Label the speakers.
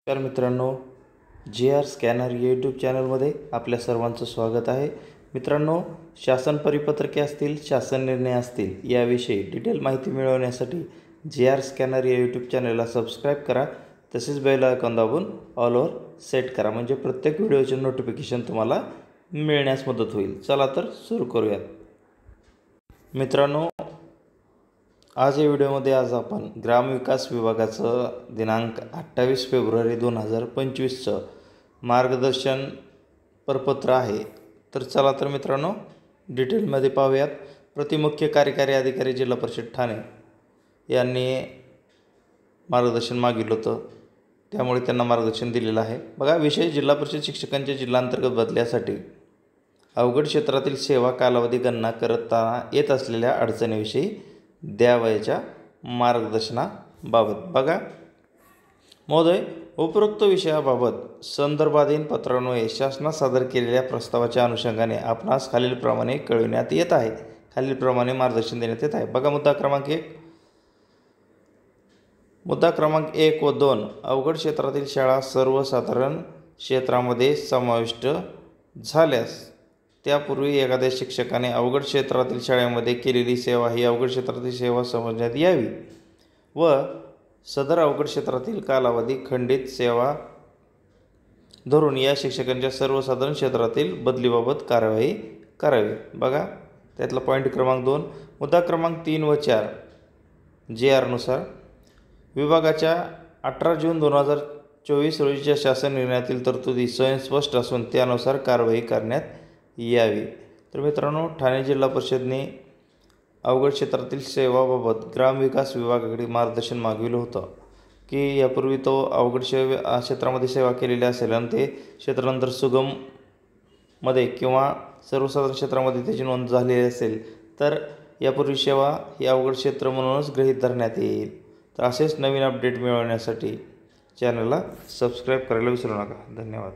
Speaker 1: नमस्कार मित्रांनो, जी R scanner YouTube चॅनलमध्ये आपल्या सर्वांचं स्वागत आहे. मित्रांनो, शासन परिपत्रके असतील, शासन निर्णय असतील याविषयी डिटेल माहिती मिळवण्यासाठी जी आर स्कॅनर या यूट्यूब चॅनलला सबस्क्राईब करा. तसेच बेल आयकॉन दाबून ऑलवर सेट करा, म्हणजे प्रत्येक व्हिडिओचे नोटिफिकेशन तुम्हाला मिळण्यास मदत होईल. चला तर सुरू करूयात. मित्रांनो, आज या व्हिडिओमध्ये आपण ग्रामविकास विभागाचं दिनांक 28 फेब्रुवारी 2025चं मार्गदर्शन प्रपत्र आहे. तर चला तर मित्रांनो डिटेलमध्ये पाहूयात. प्रतिमुख्य कार्यकारी अधिकारी जिल्हा परिषद ठाणे यांनी मार्गदर्शन मागितलं होतं, त्यामुळे त्यांना मार्गदर्शन दिलेलं आहे. बघा, विषय जिल्हा परिषद शिक्षकांच्या जिल्हांतर्गत बदल्यासाठी अवघड क्षेत्रातील सेवा कालावधी गणना करताना येत असलेल्या अडचणीविषयी द्यावयाच्या मार्गदर्शनाबाबत. बघा महोदय, उपरोक्त विषयाबाबत संदर्भाधीन पत्रान्वये शासनास सादर केलेल्या प्रस्तावाच्या अनुषंगाने आपणास खालीलप्रमाणे कळविण्यात येत आहे. खालीलप्रमाणे मार्गदर्शन देण्यात येत आहे. बघा, मुद्दा क्रमांक 1 व 2 अवघड क्षेत्रातील शाळा सर्वसाधारण क्षेत्रामध्ये समाविष्ट झाल्यास त्यापूर्वी एखाद्या शिक्षकाने अवघड क्षेत्रातील शाळेमध्ये केलेली सेवा ही अवघड क्षेत्रातील सेवा समजण्यात यावी व सदर अवघड क्षेत्रातील कालावधी खंडित सेवा धरून या शिक्षकांच्या सर्वसाधारण क्षेत्रातील बदलीबाबत कार्यवाही करावी. बघा, त्यातला पॉईंट क्रमांक 2. मुद्दा क्रमांक 3 व 4 जे आरनुसार विभागाच्या 18 जून 2024 रोजीच्या शासन निर्णयातील तरतुदी स्वयंस्पष्ट असून त्यानुसार कारवाई करण्यात यावी. तर मित्रांनो, ठाणे जिल्हा परिषदेने अवघड क्षेत्रातील सेवाबाबत ग्रामविकास विभागाकडे मार्गदर्शन मागविलं होतं की यापूर्वी तो अवघड क्षेत्रामध्ये सेवा केलेली असेल आणि ते क्षेत्रानंतर सुगममध्ये किंवा सर्वसाधारण क्षेत्रामध्ये त्याची नोंद झालेली असेल तर यापूर्वी सेवा ही अवघड क्षेत्र म्हणूनच गृहीत धरण्यात येईल. तर असेच नवीन अपडेट मिळवण्यासाठी चॅनलला सबस्क्राईब करायला विसरू नका. धन्यवाद.